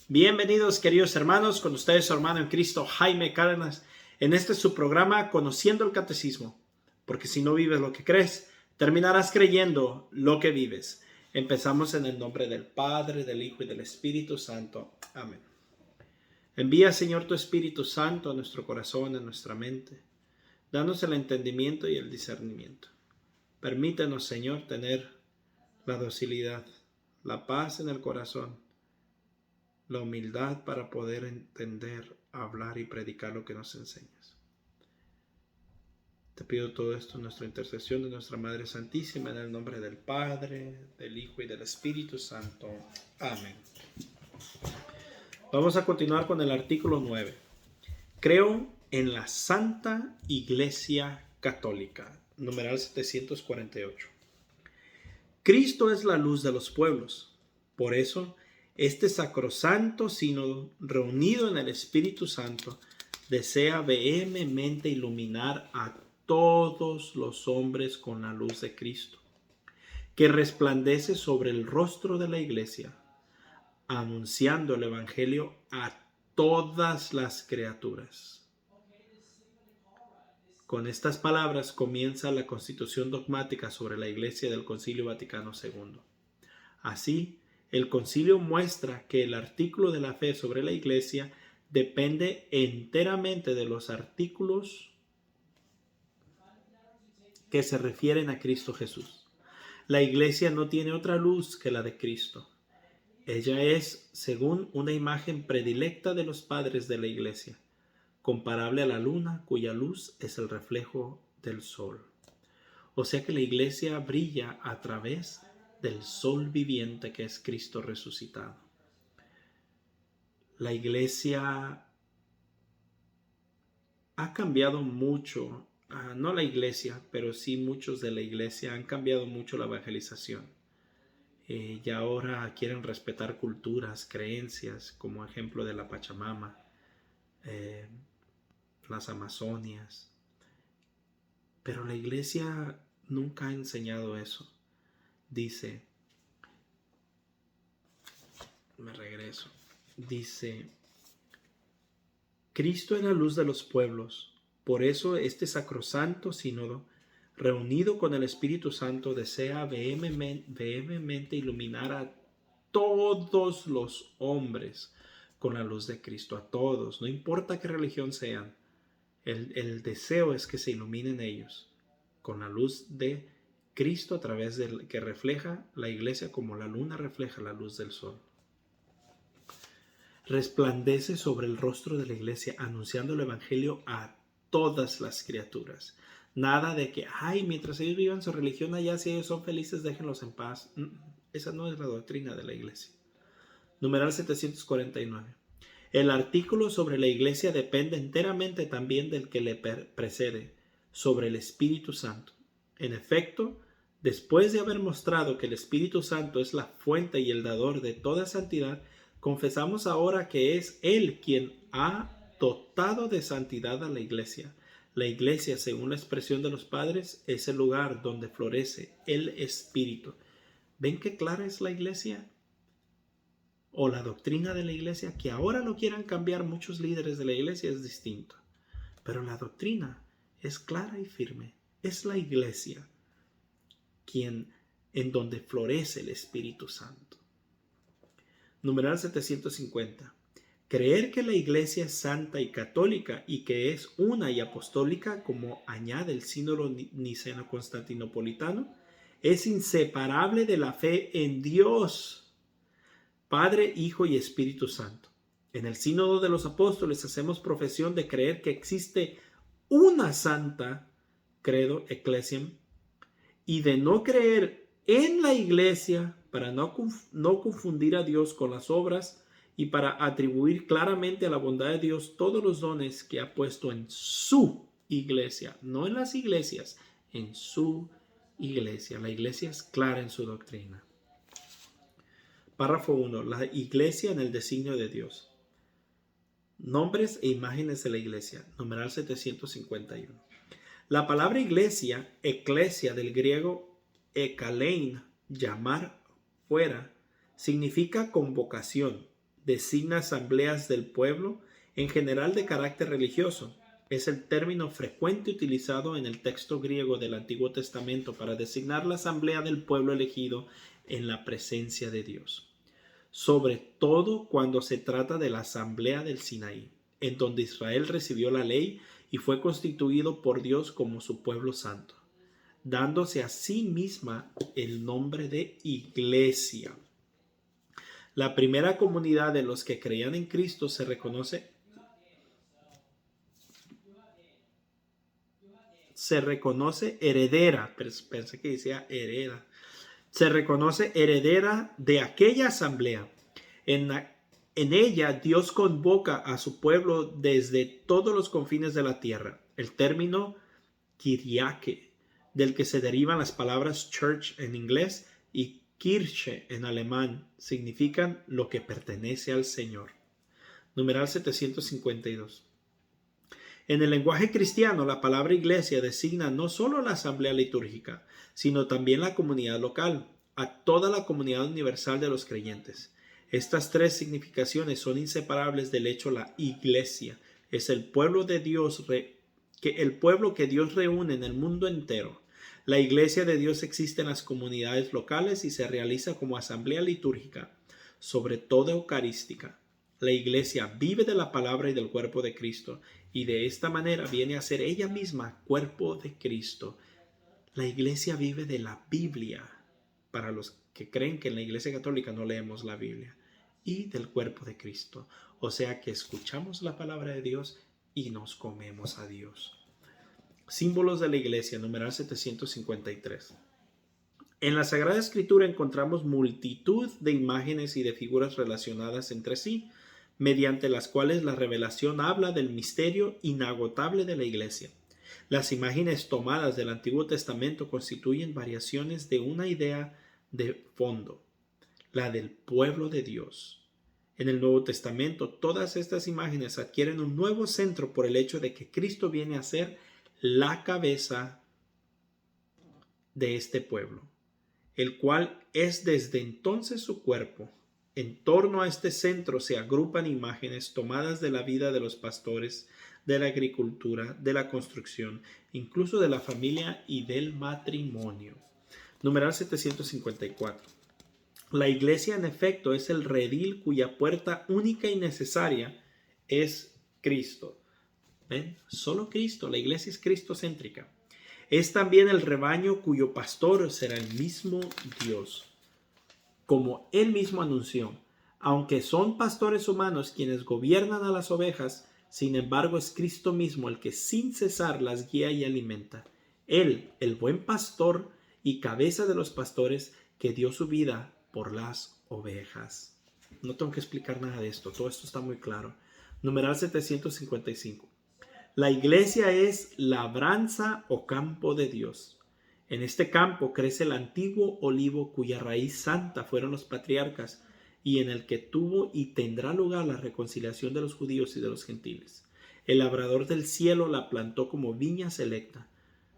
Bienvenidos, queridos hermanos, con ustedes su hermano en Cristo, Jaime Cárdenas, en este su programa Conociendo el Catecismo, porque si no vives lo que crees, terminarás creyendo lo que vives. Empezamos en el nombre del Padre, del Hijo y del Espíritu Santo. Amén. Envía, Señor, tu Espíritu Santo a nuestro corazón, a nuestra mente. Danos el entendimiento y el discernimiento. Permítenos, Señor, tener la docilidad, la paz en el corazón, la humildad para poder entender, hablar y predicar lo que nos enseñas. Te pido todo esto en nuestra intercesión de nuestra Madre Santísima, en el nombre del Padre, del Hijo y del Espíritu Santo. Amén. Vamos a continuar con el artículo 9. Creo en la Santa Iglesia Católica, numeral 748. Cristo es la luz de los pueblos. Por eso, este sacrosanto sínodo, reunido en el Espíritu Santo, desea vehementemente iluminar a todos los hombres con la luz de Cristo, que resplandece sobre el rostro de la Iglesia, anunciando el Evangelio a todas las criaturas. Con estas palabras comienza la constitución dogmática sobre la Iglesia del Concilio Vaticano II. Así, el concilio muestra que el artículo de la fe sobre la Iglesia depende enteramente de los artículos que se refieren a Cristo Jesús. La Iglesia no tiene otra luz que la de Cristo. Ella es, según una imagen predilecta de los padres de la Iglesia, comparable a la luna, cuya luz es el reflejo del sol. O sea que la Iglesia brilla a través del sol viviente que es Cristo resucitado. La Iglesia ha cambiado mucho, no la Iglesia, pero sí muchos de la Iglesia han cambiado mucho la evangelización. Y ahora quieren respetar culturas, creencias, como ejemplo de la Pachamama, las Amazonias. Pero la Iglesia nunca ha enseñado eso. Dice, Cristo es la luz de los pueblos. Por eso este sacrosanto sínodo, reunido con el Espíritu Santo, desea vehementemente iluminar a todos los hombres con la luz de Cristo, a todos, no importa qué religión sean. El deseo es que se iluminen ellos con la luz de Cristo a través del que refleja la Iglesia como la luna refleja la luz del sol. Resplandece sobre el rostro de la Iglesia anunciando el Evangelio a todas las criaturas. Nada de que, mientras ellos vivan su religión allá, si ellos son felices, déjenlos en paz. Esa no es la doctrina de la Iglesia. Numeral 749. El artículo sobre la Iglesia depende enteramente también del que le precede, sobre el Espíritu Santo. En efecto, después de haber mostrado que el Espíritu Santo es la fuente y el dador de toda santidad, confesamos ahora que es Él quien ha dotado de santidad a la Iglesia. La Iglesia, según la expresión de los padres, es el lugar donde florece el Espíritu. ¿Ven qué clara es la Iglesia? O la doctrina de la Iglesia, que ahora lo quieran cambiar muchos líderes de la Iglesia, es distinto. Pero la doctrina es clara y firme. Es la Iglesia en donde florece el Espíritu Santo. Numeral 750. Creer que la Iglesia es santa y católica y que es una y apostólica, como añade el sínodo niceno-constantinopolitano, es inseparable de la fe en Dios, Padre, Hijo y Espíritu Santo. En el sínodo de los apóstoles hacemos profesión de creer que existe una santa, credo, ecclesiam, y de no creer en la Iglesia para no confundir a Dios con las obras y para atribuir claramente a la bondad de Dios todos los dones que ha puesto en su Iglesia, no en las iglesias, en su Iglesia. La Iglesia es clara en su doctrina. Párrafo 1. La Iglesia en el designio de Dios. Nombres e imágenes de la Iglesia. Numeral 751. La palabra iglesia, eclesia del griego ekalein, llamar fuera, significa convocación, designa asambleas del pueblo, en general de carácter religioso. Es el término frecuente utilizado en el texto griego del Antiguo Testamento para designar la asamblea del pueblo elegido en la presencia de Dios. Sobre todo cuando se trata de la asamblea del Sinaí, en donde Israel recibió la ley y fue constituido por Dios como su pueblo santo, dándose a sí misma el nombre de iglesia. La primera comunidad de los que creían en Cristo se reconoce heredera, pensé que decía hereda, se reconoce heredera de aquella asamblea. En ella Dios convoca a su pueblo desde todos los confines de la tierra. El término Kyriake, del que se derivan las palabras church en inglés y Kirche en alemán, significan lo que pertenece al Señor. Numeral 752. En el lenguaje cristiano, la palabra iglesia designa no solo la asamblea litúrgica, sino también la comunidad local, a toda la comunidad universal de los creyentes. Estas tres significaciones son inseparables del hecho la iglesia. Es el pueblo de Dios, el pueblo que Dios reúne en el mundo entero. La iglesia de Dios existe en las comunidades locales y se realiza como asamblea litúrgica, sobre todo eucarística. La iglesia vive de la palabra y del cuerpo de Cristo, y de esta manera viene a ser ella misma cuerpo de Cristo. La iglesia vive de la Biblia, para los que creen que en la iglesia católica no leemos la Biblia, y del cuerpo de Cristo. O sea que escuchamos la palabra de Dios y nos comemos a Dios. Símbolos de la iglesia, numeral 753. En la Sagrada Escritura encontramos multitud de imágenes y de figuras relacionadas entre sí, mediante las cuales la revelación habla del misterio inagotable de la iglesia. Las imágenes tomadas del Antiguo Testamento constituyen variaciones de una idea de fondo, la del pueblo de Dios. En el Nuevo Testamento, todas estas imágenes adquieren un nuevo centro por el hecho de que Cristo viene a ser la cabeza de este pueblo, el cual es desde entonces su cuerpo. En torno a este centro se agrupan imágenes tomadas de la vida de los pastores, de la agricultura, de la construcción, incluso de la familia y del matrimonio. Numeral 754. La iglesia, en efecto, es el redil cuya puerta única y necesaria es Cristo. ¿Ven? Solo Cristo. La iglesia es cristocéntrica. Es también el rebaño cuyo pastor será el mismo Dios. Como él mismo anunció, aunque son pastores humanos quienes gobiernan a las ovejas, sin embargo es Cristo mismo el que sin cesar las guía y alimenta. Él, el buen pastor y cabeza de los pastores, que dio su vida por las ovejas. No tengo que explicar nada de esto, todo esto está muy claro. Numeral 755. La iglesia es labranza o campo de Dios. En este campo crece el antiguo olivo cuya raíz santa fueron los patriarcas y en el que tuvo y tendrá lugar la reconciliación de los judíos y de los gentiles. El labrador del cielo la plantó como viña selecta.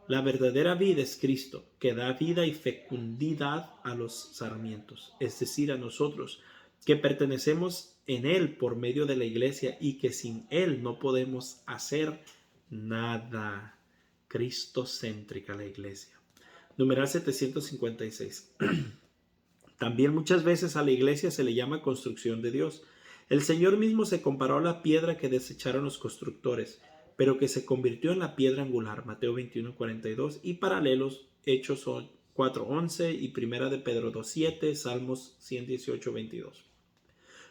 La verdadera vid es Cristo, que da vida y fecundidad a los sarmientos, es decir, a nosotros, que pertenecemos en Él por medio de la iglesia y que sin Él no podemos hacer nada. Cristocéntrica la iglesia. Numeral 756. También muchas veces a la iglesia se le llama construcción de Dios. El Señor mismo se comparó a la piedra que desecharon los constructores, pero que se convirtió en la piedra angular. Mateo 21:42 y paralelos Hechos 4:11 y Primera de Pedro 2:7, Salmos 118:22.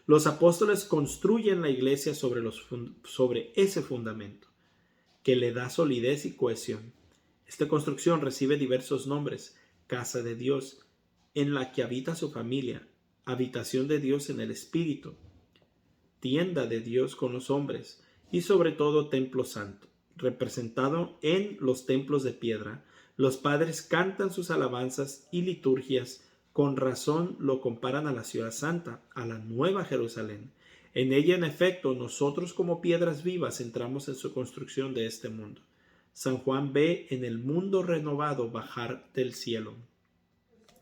Los apóstoles construyen la iglesia sobre ese fundamento, que le da solidez y cohesión. Esta construcción recibe diversos nombres: casa de Dios, en la que habita su familia; habitación de Dios en el Espíritu; tienda de Dios con los hombres; y sobre todo templo santo, representado en los templos de piedra. Los padres cantan sus alabanzas y liturgias. Con razón lo comparan a la ciudad santa, a la nueva Jerusalén. En ella, en efecto, nosotros como piedras vivas entramos en su construcción de este mundo. San Juan ve en el mundo renovado bajar del cielo.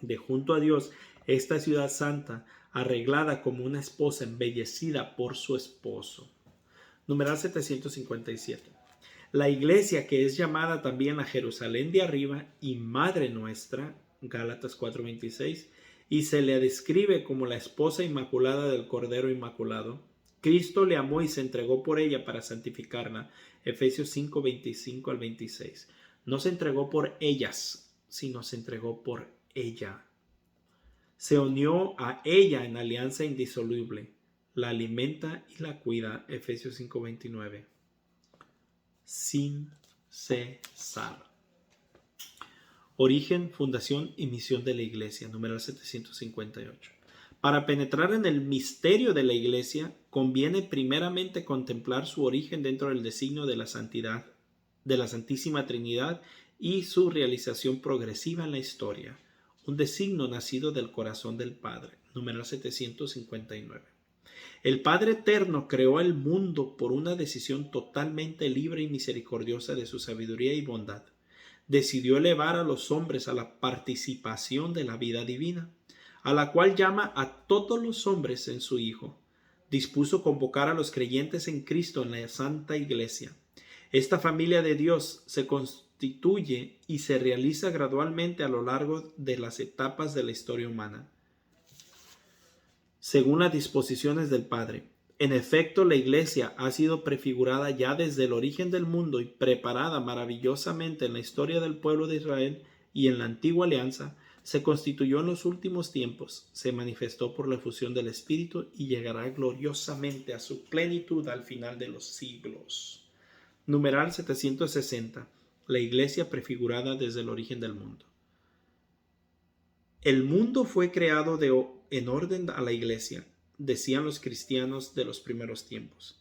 De junto a Dios, esta ciudad santa, arreglada como una esposa embellecida por su esposo. Numeral 757. La iglesia, que es llamada también la Jerusalén de arriba y Madre nuestra, Gálatas 4:26, y se le describe como la esposa inmaculada del Cordero Inmaculado. Cristo le amó y se entregó por ella para santificarla, Efesios 5:25 al 26. No se entregó por ellas, sino se entregó por ella. Se unió a ella en alianza indisoluble. La alimenta y la cuida, Efesios 5:29. Sin cesar. Origen, fundación y misión de la Iglesia, numeral 758. Para penetrar en el misterio de la Iglesia, conviene primeramente contemplar su origen dentro del designio de la santidad, de la Santísima Trinidad y su realización progresiva en la historia, un designio nacido del corazón del Padre, numeral 759. El Padre Eterno creó el mundo por una decisión totalmente libre y misericordiosa de su sabiduría y bondad. Decidió elevar a los hombres a la participación de la vida divina, a la cual llama a todos los hombres en su Hijo. Dispuso convocar a los creyentes en Cristo en la Santa Iglesia. Esta familia de Dios se constituye y se realiza gradualmente a lo largo de las etapas de la historia humana, según las disposiciones del Padre. En efecto, la Iglesia ha sido prefigurada ya desde el origen del mundo y preparada maravillosamente en la historia del pueblo de Israel y en la antigua alianza. Se constituyó en los últimos tiempos, se manifestó por la efusión del Espíritu y llegará gloriosamente a su plenitud al final de los siglos. Numeral 760. La Iglesia prefigurada desde el origen del mundo. El mundo fue creado en orden a la Iglesia, decían los cristianos de los primeros tiempos.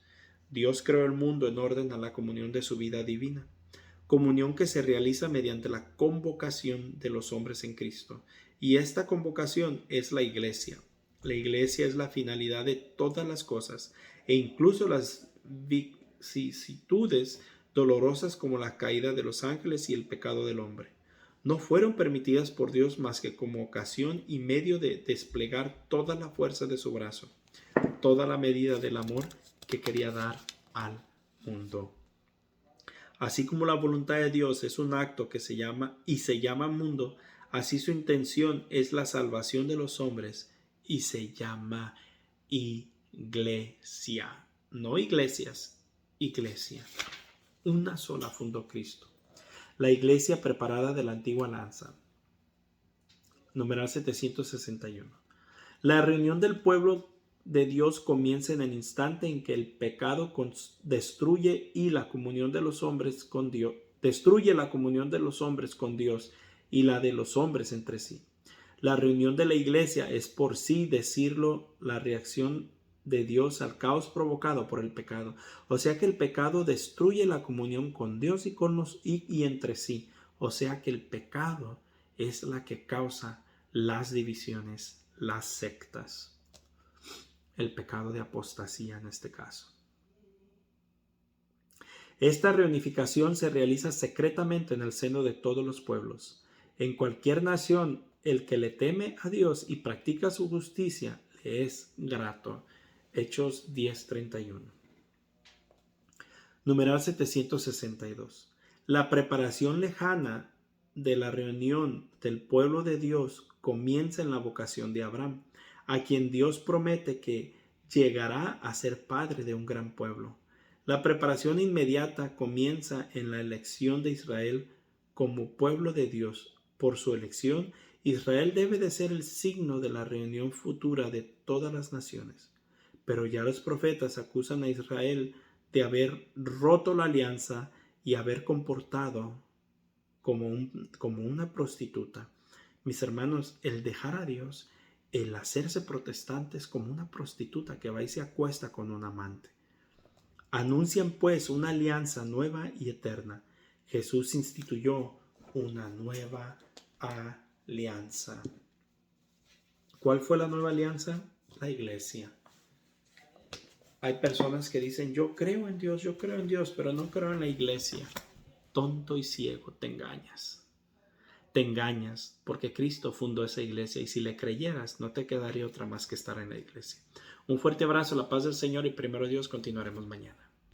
Dios creó el mundo en orden a la comunión de su vida divina, comunión que se realiza mediante la convocación de los hombres en Cristo. Y esta convocación es la Iglesia. La Iglesia es la finalidad de todas las cosas, e incluso las vicisitudes dolorosas como la caída de los ángeles y el pecado del hombre. No fueron permitidas por Dios más que como ocasión y medio de desplegar toda la fuerza de su brazo, toda la medida del amor que quería dar al mundo. Así como la voluntad de Dios es un acto que se llama mundo, así su intención es la salvación de los hombres y se llama iglesia. No iglesias, iglesia. Una sola fundó Cristo. La iglesia preparada de la antigua alianza. Numeral 761. La reunión del pueblo de Dios comienza en el instante en que el pecado destruye la comunión de los hombres con Dios y la de los hombres entre sí. La reunión de la iglesia es, por sí decirlo, la reacción de Dios al caos provocado por el pecado. O sea que el pecado destruye la comunión con Dios y entre sí. O sea que el pecado es la que causa las divisiones, las sectas. El pecado de apostasía en este caso. Esta reunificación se realiza secretamente en el seno de todos los pueblos. En cualquier nación, el que le teme a Dios y practica su justicia le es grato. Hechos 10:31. Numeral 762. La preparación lejana de la reunión del pueblo de Dios comienza en la vocación de Abraham, a quien Dios promete que llegará a ser padre de un gran pueblo. La preparación inmediata comienza en la elección de Israel como pueblo de Dios. Por su elección, Israel debe de ser el signo de la reunión futura de todas las naciones. Pero ya los profetas acusan a Israel de haber roto la alianza y haber comportado como una prostituta. Mis hermanos, el dejar a Dios, el hacerse protestantes como una prostituta que va y se acuesta con un amante. Anuncian pues una alianza nueva y eterna. Jesús instituyó una nueva alianza. ¿Cuál fue la nueva alianza? La iglesia. Hay personas que dicen, yo creo en Dios, pero no creo en la iglesia. Tonto y ciego, te engañas. te engañas, porque Cristo fundó esa iglesia y si le creyeras, no te quedaría otra más que estar en la iglesia. Un fuerte abrazo, la paz del Señor y primero Dios, continuaremos mañana.